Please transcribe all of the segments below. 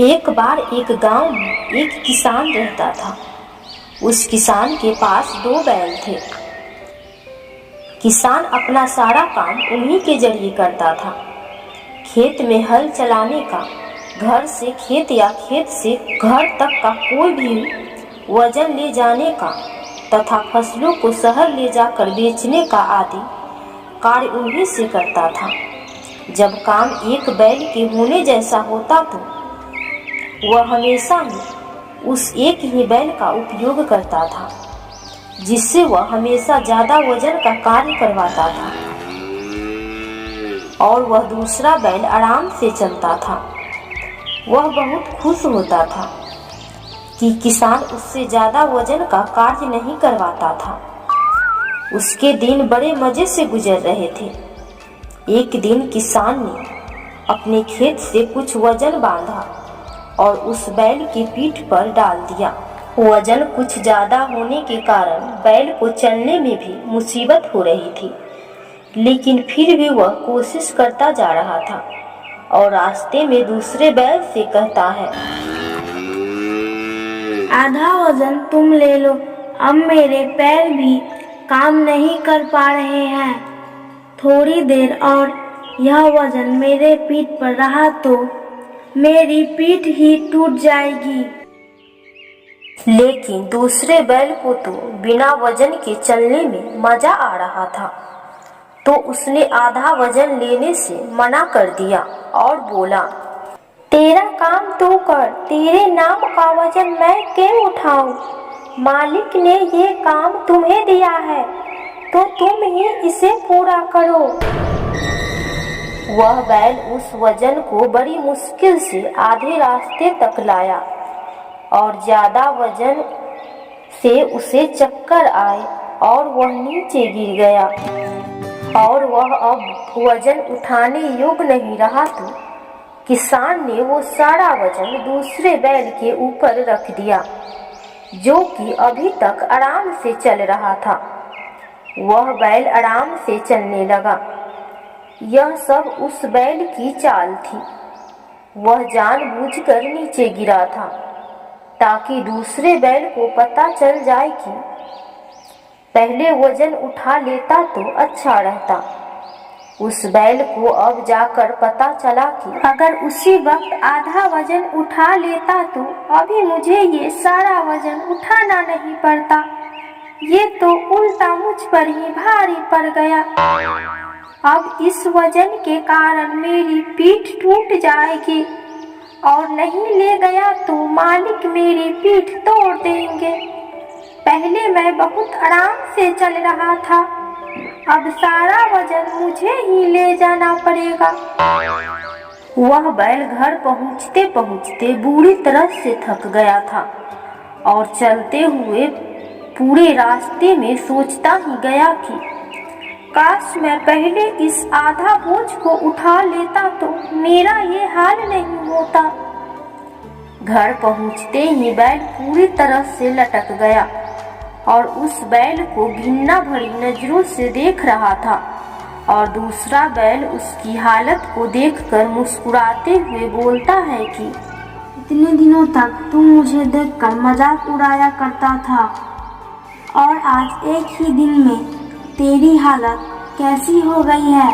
एक बार एक गांव में एक किसान रहता था। उस किसान के पास 2 बैल थे। किसान अपना सारा काम उन्हीं के जरिए करता था। खेत में हल चलाने का, घर से खेत या खेत से घर तक का कोई भी वजन ले जाने का तथा फसलों को शहर ले जाकर बेचने का आदि कार्य उन्हीं से करता था। जब काम एक बैल के होने जैसा होता तो वह हमेशा ही उस एक ही बैल का उपयोग करता था, जिससे वह हमेशा ज्यादा वजन का कार्य करवाता था और वह दूसरा बैल आराम से चलता था। वह बहुत खुश होता था कि किसान उससे ज्यादा वजन का कार्य नहीं करवाता था। उसके दिन बड़े मजे से गुजर रहे थे। एक दिन किसान ने अपने खेत से कुछ वजन बांधा और उस बैल की पीठ पर डाल दिया। वजन कुछ ज्यादा होने के कारण बैल को चलने में भी मुसीबत हो रही थी, लेकिन फिर भी वह कोशिश करता जा रहा था और रास्ते में दूसरे बैल से कहता है, आधा वजन तुम ले लो, अब मेरे पैर भी काम नहीं कर पा रहे हैं। थोड़ी देर और यह वजन मेरे पीठ पर रहा तो मेरी पीठ ही टूट जाएगी। लेकिन दूसरे बैल को तो बिना वजन के चलने में मजा आ रहा था, तो उसने आधा वजन लेने से मना कर दिया और बोला, तेरा काम तू कर, तेरे नाम का वजन मैं क्यों उठाऊं? मालिक ने ये काम तुम्हें दिया है तो तुम ही इसे पूरा करो। वह बैल उस वजन को बड़ी मुश्किल से आधे रास्ते तक लाया और ज्यादा वजन से उसे चक्कर आए और वह नीचे गिर गया और वह अब वजन उठाने योग्य नहीं रहा। तो किसान ने वो सारा वजन दूसरे बैल के ऊपर रख दिया, जो कि अभी तक आराम से चल रहा था। वह बैल आराम से चलने लगा। यह सब उस बैल की चाल थी। वह जानबूझकर नीचे गिरा था ताकि दूसरे बैल को पता चल जाए कि पहले वजन उठा लेता तो अच्छा रहता। उस बैल को अब जाकर पता चला कि अगर उसी वक्त आधा वजन उठा लेता तो अभी मुझे ये सारा वजन उठाना नहीं पड़ता। ये तो उल्टा मुझ पर ही भारी पड़ गया। अब इस वजन के कारण मेरी पीठ टूट जाएगी और नहीं ले गया तो मालिक मेरी पीठ तोड़ देंगे। पहले मैं बहुत आराम से चल रहा था, अब सारा वजन मुझे ही ले जाना पड़ेगा। वह बैल घर पहुंचते पहुंचते बुरी तरह से थक गया था और चलते हुए पूरे रास्ते में सोचता ही गया कि काश मैं पहले इस आधा बोझ को उठा लेता तो मेरा ये हाल नहीं होता। घर पहुंचते ही बैल पूरी तरह से लटक गया और उस बैल को घिन्ना भरी नजरों से देख रहा था और दूसरा बैल उसकी हालत को देखकर मुस्कुराते हुए बोलता है कि इतने दिनों तक तू मुझे देखकर मजाक उड़ाया करता था और आज एक ही दिन में तेरी हालत कैसी हो गई है।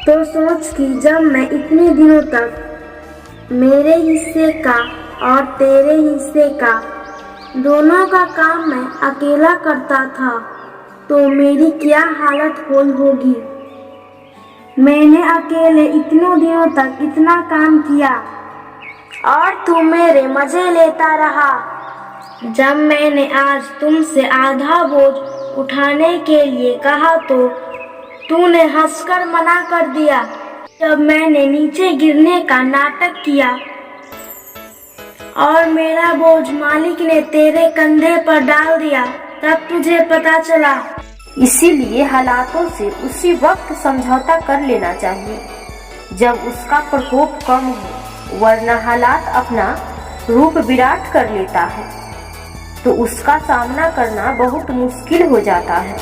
तो सोच कि जब मैं इतने दिनों तक मेरे हिस्से का और तेरे हिस्से का दोनों का काम मैं अकेला करता था तो मेरी क्या हालत होगी। मैंने अकेले इतनों दिनों तक इतना काम किया और तू मेरे मजे लेता रहा। जब मैंने आज तुमसे आधा बोझ उठाने के लिए कहा तो तूने हंसकर मना कर दिया। जब मैंने नीचे गिरने का नाटक किया और मेरा बोझ मालिक ने तेरे कंधे पर डाल दिया, तब तुझे पता चला। इसीलिए हालातों से उसी वक्त समझौता कर लेना चाहिए जब उसका प्रकोप कम हो, वरना हालात अपना रूप विराट कर लेता है तो उसका सामना करना बहुत मुश्किल हो जाता है।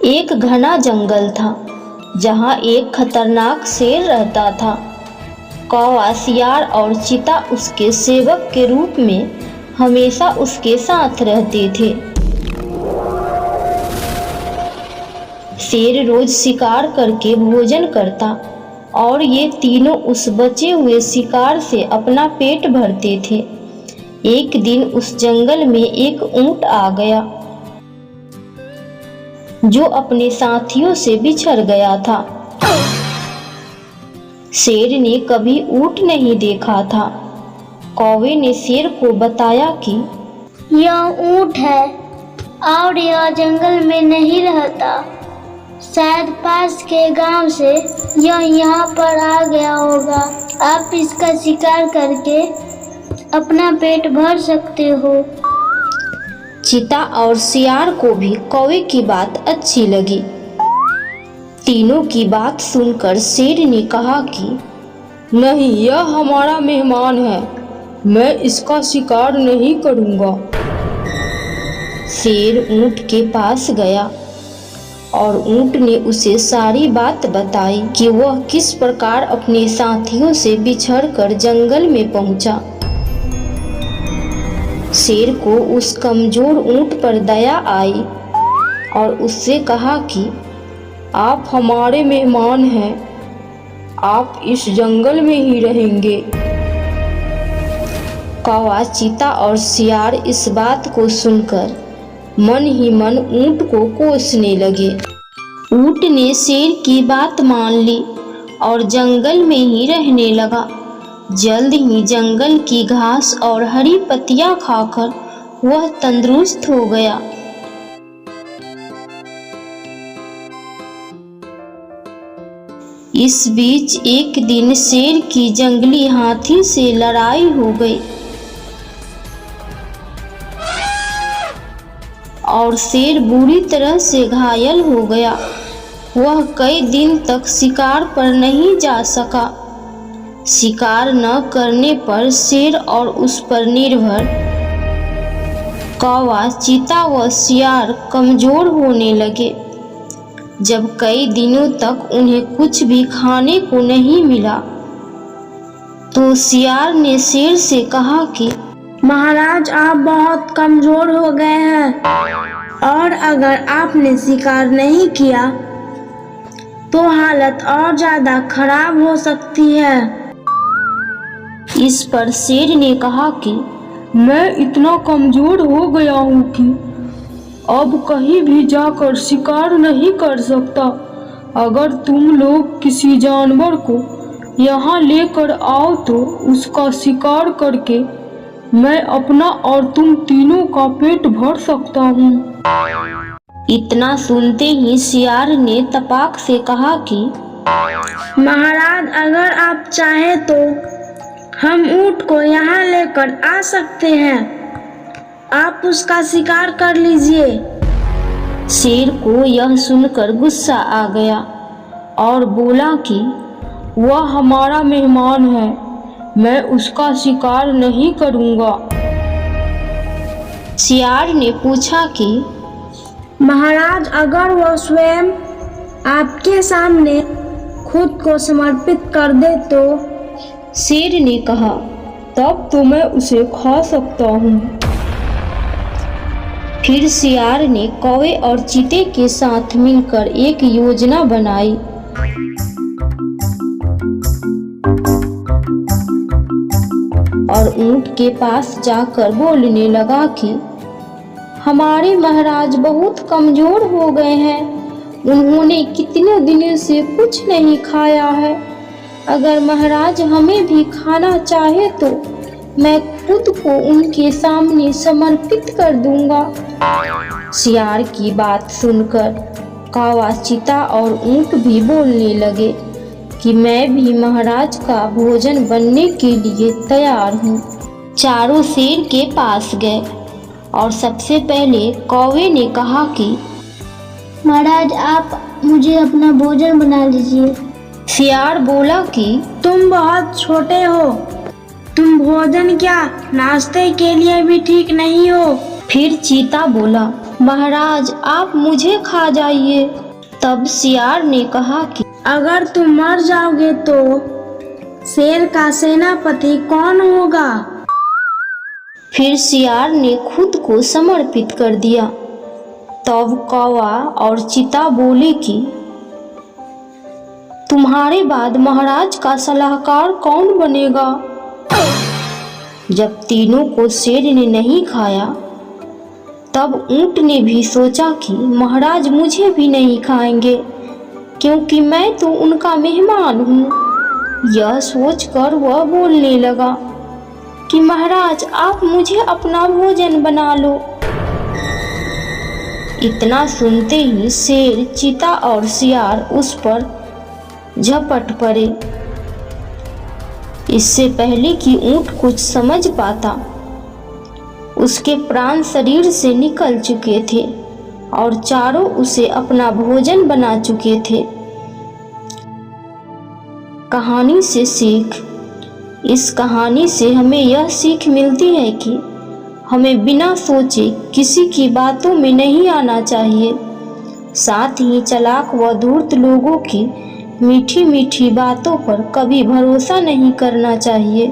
एक घना जंगल था। जहाँ एक खतरनाक शेर रहता था। कौवा, सियार और चीता उसके सेवक के रूप में हमेशा उसके साथ रहते थे। शेर रोज शिकार करके भोजन करता और ये तीनों उस बचे हुए शिकार से अपना पेट भरते थे। एक दिन उस जंगल में एक ऊंट आ गया जो अपने साथियों से बिछड़ गया था। शेर ने कभी ऊंट नहीं देखा था। कौवे ने शेर को बताया कि यह ऊंट है और यह जंगल में नहीं रहता। शायद पास के गांव से यह यहाँ पर आ गया होगा। आप इसका शिकार करके अपना पेट भर सकते हो। चीता और सियार को भी कौवे की बात अच्छी लगी। तीनों की बात सुनकर शेर ने कहा कि नहीं, यह हमारा मेहमान है, मैं इसका शिकार नहीं करूँगा। शेर ऊंट के पास गया और ऊंट ने उसे सारी बात बताई कि वह किस प्रकार अपने साथियों से बिछड़कर जंगल में पहुंचा। शेर को उस कमजोर ऊंट पर दया आई और उससे कहा कि आप हमारे मेहमान हैं, आप इस जंगल में ही रहेंगे। कौवा, चीता और सियार इस बात को सुनकर मन ही मन ऊंट को कोसने लगे। ऊंट ने शेर की बात मान ली और जंगल में ही रहने लगा। जल्द ही जंगल की घास और हरी पत्तियां खाकर वह तंदुरुस्त हो गया। इस बीच एक दिन शेर की जंगली हाथी से लड़ाई हो गई और शेर बुरी तरह से घायल हो गया। वह कई दिन तक शिकार पर नहीं जा सका। शिकार न करने पर शेर और उस पर निर्भर कौवा, चीता व सियार कमजोर होने लगे। जब कई दिनों तक उन्हें कुछ भी खाने को नहीं मिला तो सियार ने शेर से कहा कि महाराज, आप बहुत कमजोर हो गए हैं और अगर आपने शिकार नहीं किया तो हालत और ज्यादा खराब हो सकती है। इस पर शेर ने कहा कि मैं इतना कमजोर हो गया हूँ कि अब कहीं भी जाकर शिकार नहीं कर सकता। अगर तुम लोग किसी जानवर को यहाँ लेकर आओ तो उसका शिकार करके मैं अपना और तुम तीनों का पेट भर सकता हूँ। इतना सुनते ही सियार ने तपाक से कहा कि महाराज, अगर आप चाहें तो हम ऊंट को यहाँ लेकर आ सकते हैं। आप उसका शिकार कर लीजिए। शेर को यह सुनकर गुस्सा आ गया और बोला कि वह हमारा मेहमान है, मैं उसका शिकार नहीं करूँगा। सियार ने पूछा कि महाराज, अगर वह स्वयं आपके सामने खुद को समर्पित कर दे तो? शेर ने कहा, तब तो मैं उसे खा सकता हूँ। फिर सियार ने कौवे और चीते के साथ मिलकर एक योजना बनाई। और ऊंट के पास जाकर बोलने लगा कि हमारे महाराज बहुत कमजोर हो गए हैं, उन्होंने कितने दिनों से कुछ नहीं खाया है। अगर महाराज हमें भी खाना चाहे तो मैं खुद को उनके सामने समर्पित कर दूंगा। सियार की बात सुनकर कौवा, चीता और ऊंट भी बोलने लगे कि मैं भी महाराज का भोजन बनने के लिए तैयार हूँ। चारों शेर के पास गए और सबसे पहले कौवे ने कहा कि महाराज, आप मुझे अपना भोजन बना लीजिए। सियार बोला कि तुम बहुत छोटे हो, तुम भोजन क्या नाश्ते के लिए भी ठीक नहीं हो। फिर चीता बोला, महाराज आप मुझे खा जाइए। तब सियार ने कहा कि अगर तुम मर जाओगे तो शेर का सेनापति कौन होगा? फिर सियार ने खुद को समर्पित कर दिया। तब कौवा और चीता बोले कि तुम्हारे बाद महाराज का सलाहकार कौन बनेगा? जब तीनों को शेर ने नहीं खाया, तब ऊंट ने भी सोचा कि महाराज मुझे भी नहीं खाएंगे, क्योंकि मैं तो उनका मेहमान हूँ। यह सोचकर वह बोलने लगा कि महाराज आप मुझे अपना भोजन बना लो। इतना सुनते ही शेर, चीता और सियार उस पर झपट पड़े। इससे पहले कि ऊंट कुछ समझ पाता, उसके प्राण शरीर से निकल चुके थे और चारों उसे अपना भोजन बना चुके थे। कहानी से सीख। इस कहानी से हमें यह सीख मिलती है कि हमें बिना सोचे किसी की बातों में नहीं आना चाहिए। साथ ही चालाक व धूर्त लोगों की मीठी मीठी बातों पर कभी भरोसा नहीं करना चाहिए।